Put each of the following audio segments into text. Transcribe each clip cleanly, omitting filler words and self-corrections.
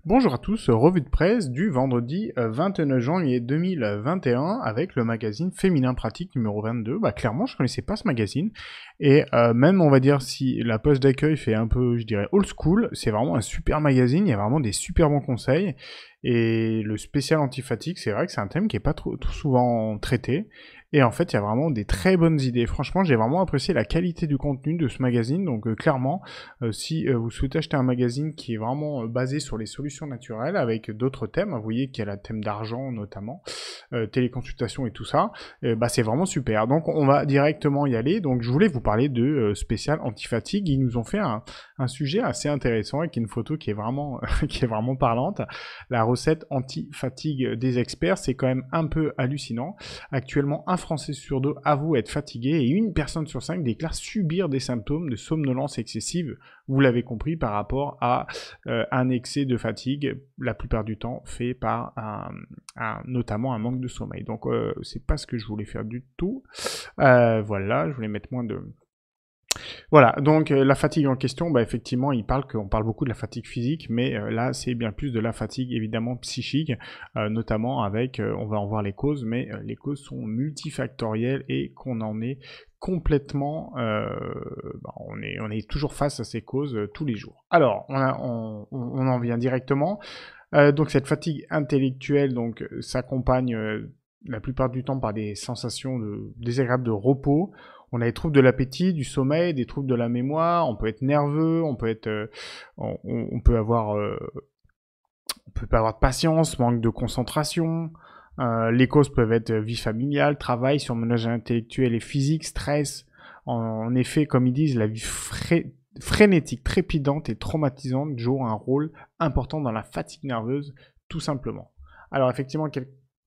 Bonjour à tous, revue de presse du vendredi 29 janvier 2021 avec le magazine Féminin Pratique numéro 22. Clairement, je connaissais pas ce magazine et même on va dire si la page d'accueil fait un peu, je dirais, old school, c'est vraiment un super magazine, il y a vraiment des super bons conseils et le spécial anti-fatigue, c'est vrai que c'est un thème qui est pas trop souvent traité et en fait, il y a vraiment des très bonnes idées. Franchement, j'ai vraiment apprécié la qualité du contenu de ce magazine, donc clairement, si vous souhaitez acheter un magazine qui est vraiment basé sur les solutions naturelles avec d'autres thèmes, vous voyez qu'il y a le thème d'argent notamment, téléconsultation et tout ça, c'est vraiment super. Donc on va directement y aller. Donc je voulais vous parler de spécial anti-fatigue. Ils nous ont fait un sujet assez intéressant avec une photo qui est vraiment, qui est vraiment parlante. La recette anti-fatigue des experts, c'est quand même un peu hallucinant. Actuellement, un Français sur deux avoue être fatigué et une personne sur cinq déclare subir des symptômes de somnolence excessive. Vous l'avez compris, par rapport à un excès de fatigue, la plupart du temps fait par notamment un manque de sommeil. Donc c'est pas ce que je voulais faire du tout. Voilà, je voulais mettre moins de... Voilà, donc la fatigue en question, effectivement, on parle beaucoup de la fatigue physique, mais là, c'est bien plus de la fatigue évidemment psychique, notamment avec, on va en voir les causes, mais les causes sont multifactorielles et qu'on en est complètement, on est toujours face à ces causes tous les jours. Alors, on en vient directement. Donc cette fatigue intellectuelle, donc s'accompagne la plupart du temps par des sensations désagréables de repos. On a des troubles de l'appétit, du sommeil, des troubles de la mémoire. On peut être nerveux, on peut être, on peut avoir, on peut pas avoir de patience, manque de concentration. Les causes peuvent être vie familiale, travail, surmenage intellectuel et physique, stress. En effet, comme ils disent, la vie frénétique, trépidante et traumatisante joue un rôle important dans la fatigue nerveuse, tout simplement. Alors effectivement,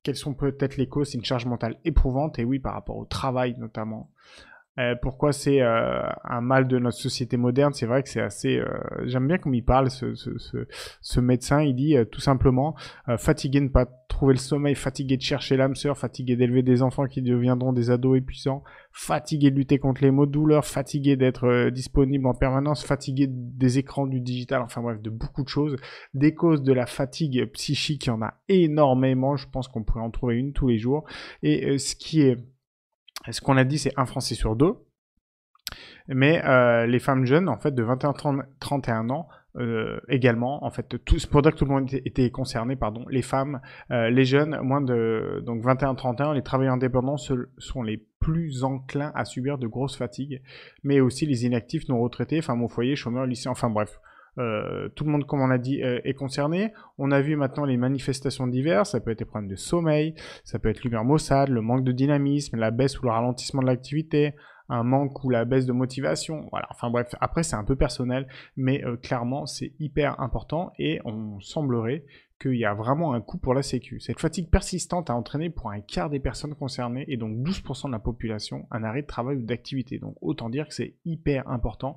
quelles sont peut-être les causes? C'est une charge mentale éprouvante, et oui, par rapport au travail notamment. Pourquoi c'est un mal de notre société moderne? C'est vrai que c'est assez... J'aime bien comme il parle, ce médecin. Il dit tout simplement fatigué de ne pas trouver le sommeil, fatigué de chercher l'âme sœur, fatigué d'élever des enfants qui deviendront des ados épuisants, fatigué de lutter contre les maux de douleur, fatigué d'être disponible en permanence, fatigué des écrans, du digital, enfin bref, de beaucoup de choses. Des causes de la fatigue psychique, il y en a énormément. Je pense qu'on pourrait en trouver une tous les jours. Et ce qu'on a dit, c'est un Français sur deux. Mais les femmes jeunes, en fait, de 21 à 31 ans, également, en fait, c'est pour dire que tout le monde était concerné, pardon. Les femmes, les jeunes, moins de donc 21 à 31 ans, les travailleurs indépendants sont les plus enclins à subir de grosses fatigues, mais aussi les inactifs non retraités, femmes au foyer, chômeurs, lycéens, enfin bref. Tout le monde, comme on l'a dit, est concerné. On a vu maintenant les manifestations diverses. Ça peut être des problèmes de sommeil, ça peut être l'humeur maussade, le manque de dynamisme, la baisse ou le ralentissement de l'activité, un manque ou la baisse de motivation. Voilà. Enfin bref, après c'est un peu personnel, mais clairement c'est hyper important et on semblerait qu'il y a vraiment un coût pour la sécu. Cette fatigue persistante a entraîné pour un quart des personnes concernées et donc 12% de la population un arrêt de travail ou d'activité. Donc autant dire que c'est hyper important.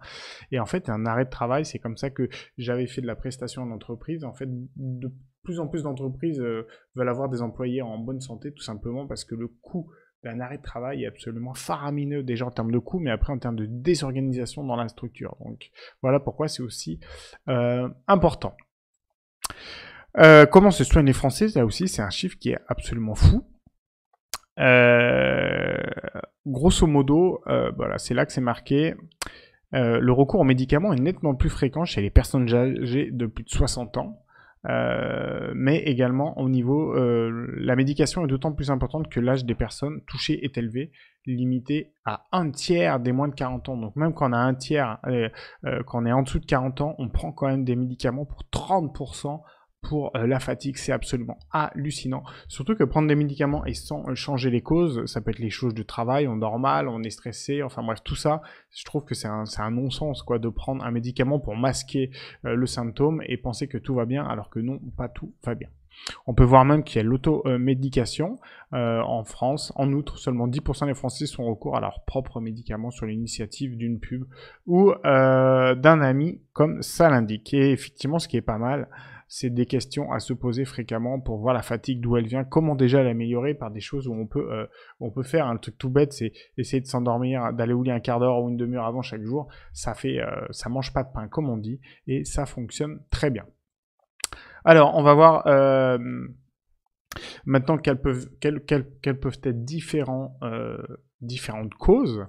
Et en fait, un arrêt de travail, c'est comme ça que j'avais fait de la prestation en entreprise. En fait, de plus en plus d'entreprises veulent avoir des employés en bonne santé, tout simplement parce que le coût d'un arrêt de travail est absolument faramineux, déjà en termes de coût, mais après en termes de désorganisation dans la structure. Donc voilà pourquoi c'est aussi important. Comment se soignent les Français? Là aussi, c'est un chiffre qui est absolument fou. Grosso modo, voilà, c'est là que c'est marqué. Le recours aux médicaments est nettement plus fréquent chez les personnes âgées de plus de 60 ans. Mais également au niveau, la médication est d'autant plus importante que l'âge des personnes touchées est élevé, limité à un tiers des moins de 40 ans. Donc même quand on a un tiers, quand on est en dessous de 40 ans, on prend quand même des médicaments pour 30% pour la fatigue. C'est absolument hallucinant. Surtout que prendre des médicaments et sans changer les causes, ça peut être les choses du travail, on dort mal, on est stressé, enfin bref, tout ça, je trouve que c'est un non-sens quoi, de prendre un médicament pour masquer le symptôme et penser que tout va bien alors que non, pas tout va bien. On peut voir même qu'il y a l'automédication en France. En outre, seulement 10% des Français sont recours à leurs propres médicaments sur l'initiative d'une pub ou d'un ami, comme ça l'indique. Et effectivement, ce qui est pas mal, c'est des questions à se poser fréquemment pour voir la fatigue, d'où elle vient, comment déjà l'améliorer par des choses où on peut faire. Un truc tout bête, c'est essayer de s'endormir, d'aller au lit un quart d'heure ou une demi-heure avant chaque jour. Ça mange pas de pain, comme on dit, et ça fonctionne très bien. Alors, on va voir maintenant quelles peuvent être différentes causes.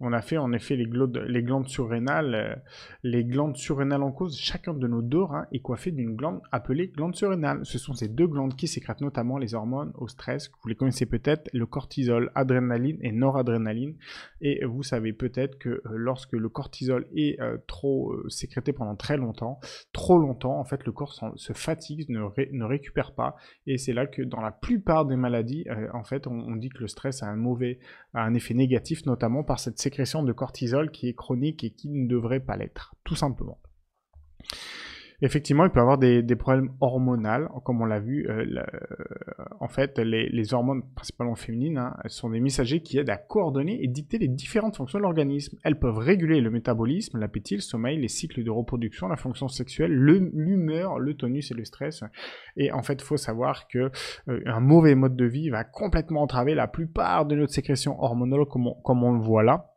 On a fait en effet les glandes surrénales. Les glandes surrénales en cause, chacun de nos deux reins est coiffé d'une glande appelée glande surrénale. Ce sont ces deux glandes qui sécrètent notamment les hormones au stress. Vous les connaissez peut-être, le cortisol, adrénaline et noradrénaline. Et vous savez peut-être que lorsque le cortisol est trop sécrété pendant trop longtemps, en fait, le corps se fatigue, ne récupère pas. Et c'est là que dans la plupart des maladies, en fait, on dit que le stress a un effet négatif, notamment par cette sécrétion de cortisol qui est chronique et qui ne devrait pas l'être, tout simplement. Effectivement, il peut y avoir des problèmes hormonaux, comme on l'a vu. En fait, les hormones, principalement féminines, hein, sont des messagers qui aident à coordonner et dicter les différentes fonctions de l'organisme. Elles peuvent réguler le métabolisme, l'appétit, le sommeil, les cycles de reproduction, la fonction sexuelle, l'humeur, le tonus et le stress. Et en fait, il faut savoir que un mauvais mode de vie va complètement entraver la plupart de notre sécrétion hormonale, comme on le voit là.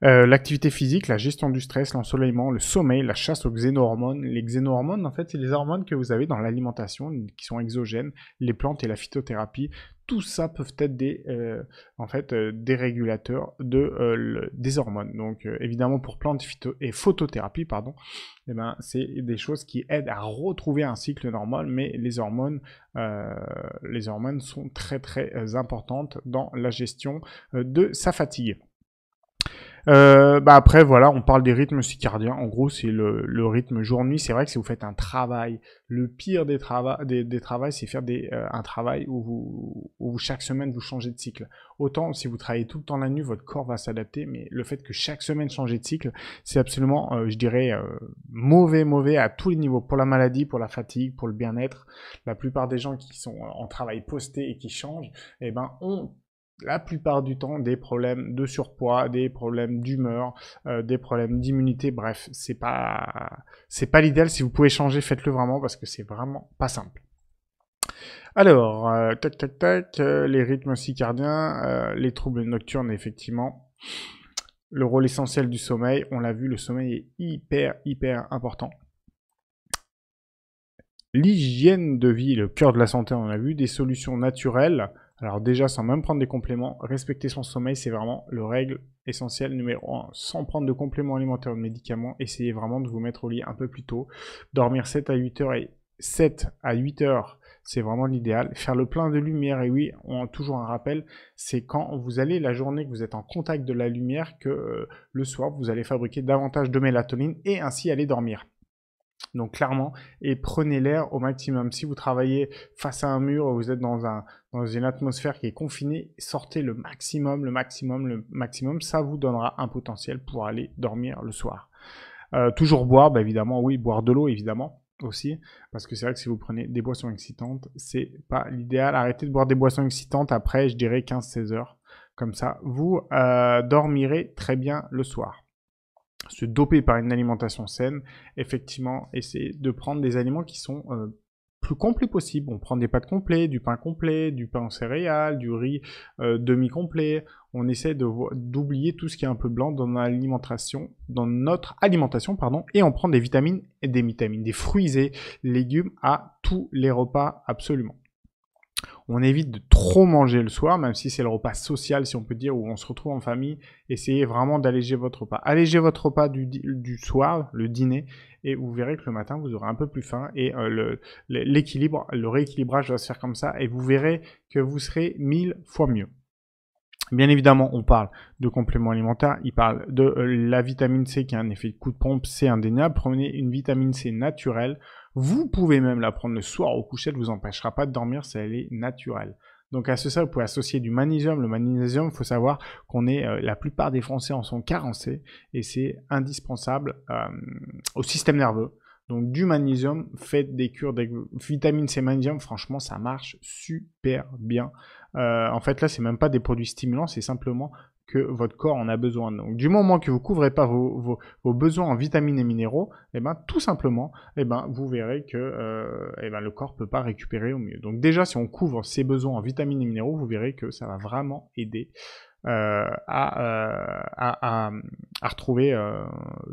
L'activité physique, la gestion du stress, l'ensoleillement, le sommeil, la chasse aux xénohormones. Les xénohormones, en fait, c'est les hormones que vous avez dans l'alimentation, qui sont exogènes, les plantes et la phytothérapie. Tout ça peuvent être des régulateurs des hormones. Donc, évidemment, pour plantes et photothérapie, pardon, eh ben, c'est des choses qui aident à retrouver un cycle normal, mais les hormones sont très, très importantes dans la gestion de sa fatigue. Après, voilà, on parle des rythmes circadiens. En gros, c'est le rythme jour-nuit. C'est vrai que si vous faites un travail, le pire des travails, c'est faire un travail où chaque semaine vous changez de cycle. Autant si vous travaillez tout le temps la nuit, votre corps va s'adapter, mais le fait que chaque semaine changez de cycle, c'est absolument, je dirais, mauvais à tous les niveaux. Pour la maladie, pour la fatigue, pour le bien-être. La plupart des gens qui sont en travail posté et qui changent, eh ben, ont la plupart du temps des problèmes de surpoids, des problèmes d'humeur, des problèmes d'immunité. Bref, c'est pas l'idéal. Si vous pouvez changer, faites-le vraiment parce que c'est vraiment pas simple. Alors, les rythmes circadiens, les troubles nocturnes, effectivement. Le rôle essentiel du sommeil, on l'a vu, le sommeil est hyper important. L'hygiène de vie, le cœur de la santé, on a vu, des solutions naturelles. Alors déjà, sans même prendre des compléments, respecter son sommeil, c'est vraiment le règle essentielle numéro 1. Sans prendre de compléments alimentaires ou de médicaments, essayez vraiment de vous mettre au lit un peu plus tôt. Dormir 7 à 8 heures et 7 à 8 heures, c'est vraiment l'idéal. Faire le plein de lumière, et oui, on a toujours un rappel, c'est quand vous allez la journée que vous êtes en contact de la lumière que le soir, vous allez fabriquer davantage de mélatonine et ainsi aller dormir. Donc clairement, et prenez l'air au maximum. Si vous travaillez face à un mur, vous êtes dans une atmosphère qui est confinée, sortez le maximum. Ça vous donnera un potentiel pour aller dormir le soir. Toujours boire, évidemment, oui, boire de l'eau, évidemment, aussi. Parce que c'est vrai que si vous prenez des boissons excitantes, c'est pas l'idéal. Arrêtez de boire des boissons excitantes après, je dirais, 15-16 heures. Comme ça, vous dormirez très bien le soir. Se doper par une alimentation saine, effectivement, essayer de prendre des aliments qui sont plus complets possible. On prend des pâtes complètes, du pain complet, du pain en céréales, du riz demi-complet. On essaie d'oublier tout ce qui est un peu blanc dans notre alimentation, et on prend des vitamines, des fruits et légumes à tous les repas, absolument. On évite de trop manger le soir, même si c'est le repas social, si on peut dire, où on se retrouve en famille. Essayez vraiment d'alléger votre repas. Allégez votre repas du soir, le dîner, et vous verrez que le matin, vous aurez un peu plus faim, et le rééquilibrage va se faire comme ça, et vous verrez que vous serez 1000 fois mieux. Bien évidemment, on parle de compléments alimentaires, il parle de la vitamine C qui a un effet de coup de pompe, c'est indéniable. Prenez une vitamine C naturelle. Vous pouvez même la prendre le soir au coucher, elle ne vous empêchera pas de dormir si elle est naturelle. Donc à ça, vous pouvez associer du magnésium. Le magnésium, il faut savoir qu'on la plupart des Français en sont carencés et c'est indispensable au système nerveux. Donc du magnésium, faites des cures de vitamine C magnésium, franchement ça marche super bien. En fait là c'est même pas des produits stimulants, c'est simplement que votre corps en a besoin. Donc du moment que vous couvrez pas vos besoins en vitamines et minéraux, tout simplement, vous verrez que le corps peut pas récupérer au mieux. Donc déjà si on couvre ses besoins en vitamines et minéraux, vous verrez que ça va vraiment aider à retrouver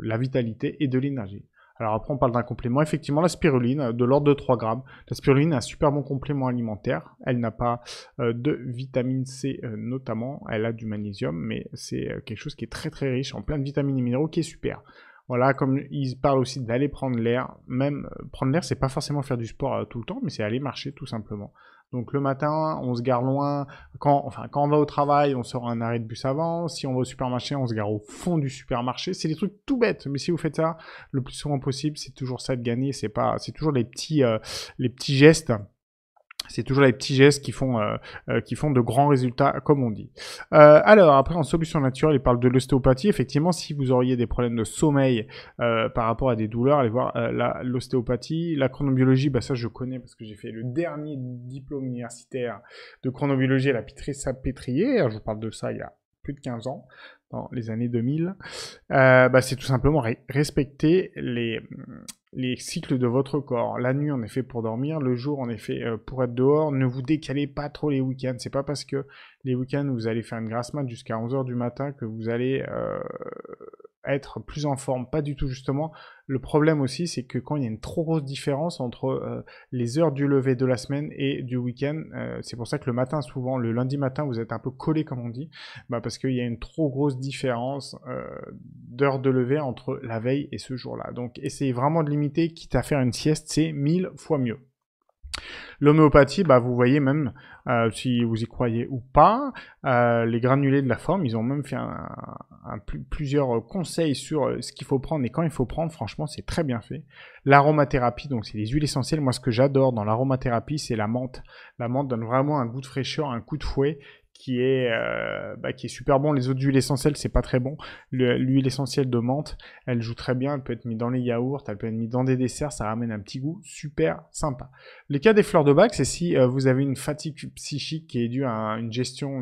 la vitalité et de l'énergie. Alors après, on parle d'un complément. Effectivement, la spiruline, de l'ordre de 3 grammes. La spiruline est un super bon complément alimentaire. Elle n'a pas de vitamine C notamment. Elle a du magnésium, mais c'est quelque chose qui est très très riche en plein de vitamines et minéraux qui est super. Voilà, comme ils parlent aussi d'aller prendre l'air. Même prendre l'air, c'est pas forcément faire du sport tout le temps, mais c'est aller marcher tout simplement. Donc le matin, on se gare loin. Quand on va au travail, on sort un arrêt de bus avant. Si on va au supermarché, on se gare au fond du supermarché. C'est des trucs tout bêtes, mais si vous faites ça le plus souvent possible, c'est toujours ça de gagner. C'est toujours les petits gestes. C'est toujours les petits gestes qui font de grands résultats, comme on dit. Alors, après, en solution naturelle, il parle de l'ostéopathie. Effectivement, si vous auriez des problèmes de sommeil par rapport à des douleurs, allez voir l'ostéopathie. La chronobiologie, bah ça, je connais parce que j'ai fait le dernier diplôme universitaire de chronobiologie à la Pitry-Salpêtrière. Je vous parle de ça il y a plus de 15 ans, dans les années 2000. Bah, c'est tout simplement respecter les cycles de votre corps. La nuit, on est fait pour dormir. Le jour, on est fait pour être dehors. Ne vous décalez pas trop les week-ends. C'est pas parce que les week-ends, vous allez faire une grasse mat jusqu'à 11h du matin que vous allez être plus en forme. Pas du tout, justement. Le problème aussi, c'est que quand il y a une trop grosse différence entre les heures du lever de la semaine et du week-end, c'est pour ça que le matin, souvent, le lundi matin, vous êtes un peu collé, comme on dit, bah parce qu'il y a une trop grosse différence d'heures de lever entre la veille et ce jour-là. Donc, essayez vraiment de limiter, quitte à faire une sieste, c'est 1000 fois mieux. L'homéopathie, bah, vous voyez même, si vous y croyez ou pas, les granulés de la forme, ils ont même fait plusieurs conseils sur ce qu'il faut prendre et quand il faut prendre. Franchement, c'est très bien fait. L'aromathérapie, donc c'est les huiles essentielles. Moi, ce que j'adore dans l'aromathérapie, c'est la menthe. La menthe donne vraiment un goût de fraîcheur, un coup de fouet qui est super bon. Les autres huiles essentielles, c'est pas très bon. L'huile essentielle de menthe, elle joue très bien. Elle peut être mise dans les yaourts, elle peut être mise dans des desserts. Ça ramène un petit goût super sympa. Les cas des fleurs de bac, c'est si vous avez une fatigue psychique qui est due à une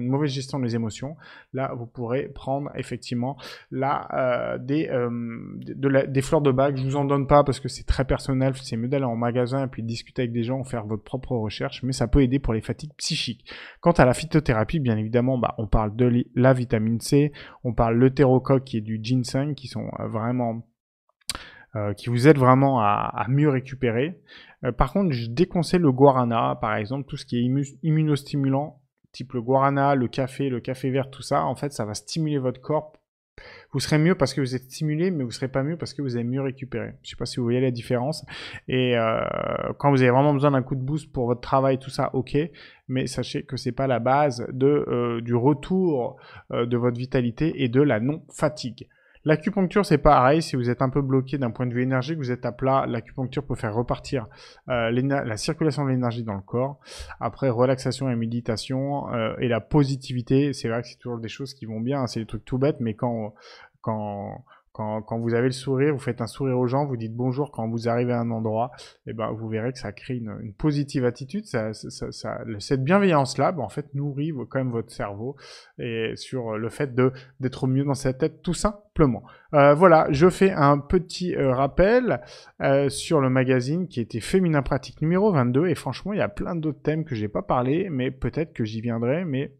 mauvaise gestion des émotions. Là, vous pourrez prendre effectivement des fleurs de bac. Je vous en donne pas parce que c'est très personnel. C'est mieux d'aller en magasin et puis discuter avec des gens, faire votre propre recherche. Mais ça peut aider pour les fatigues psychiques. Quant à la phytothérapie, bien évidemment, bah, on parle de la vitamine C, on parle l'eutérocoque qui est du ginseng, qui sont qui vous aident vraiment à mieux récupérer. Par contre, je déconseille le guarana, par exemple, tout ce qui est immunostimulant, type le guarana, le café vert, tout ça, en fait, ça va stimuler votre corps. Vous serez mieux parce que vous êtes stimulé, mais vous serez pas mieux parce que vous avez mieux récupéré. Je sais pas si vous voyez la différence. Et quand vous avez vraiment besoin d'un coup de boost pour votre travail, tout ça, ok. Mais sachez que c'est pas la base du retour de votre vitalité et de la non-fatigue. L'acupuncture, c'est pareil. Si vous êtes un peu bloqué d'un point de vue énergique, vous êtes à plat, l'acupuncture peut faire repartir la circulation de l'énergie dans le corps. Après, relaxation et méditation et la positivité, c'est vrai que c'est toujours des choses qui vont bien. Hein, c'est des trucs tout bêtes, mais quand vous avez le sourire, vous faites un sourire aux gens, vous dites bonjour quand vous arrivez à un endroit, et ben vous verrez que ça crée une positive attitude. Cette bienveillance-là, en fait, nourrit quand même votre cerveau et sur le fait d'être mieux dans sa tête, tout simplement. Voilà, je fais un petit rappel sur le magazine qui était Féminin Pratique numéro 22, et franchement, il y a plein d'autres thèmes que j'ai pas parlé, mais peut-être que j'y viendrai, mais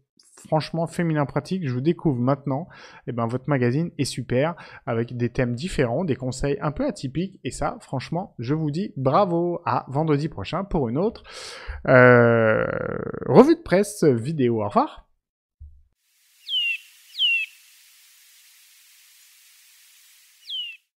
franchement, Féminin Pratique, je vous découvre maintenant. Et ben, votre magazine est super, avec des thèmes différents, des conseils un peu atypiques. Et ça, franchement, je vous dis bravo. À vendredi prochain pour une autre revue de presse vidéo. Au revoir.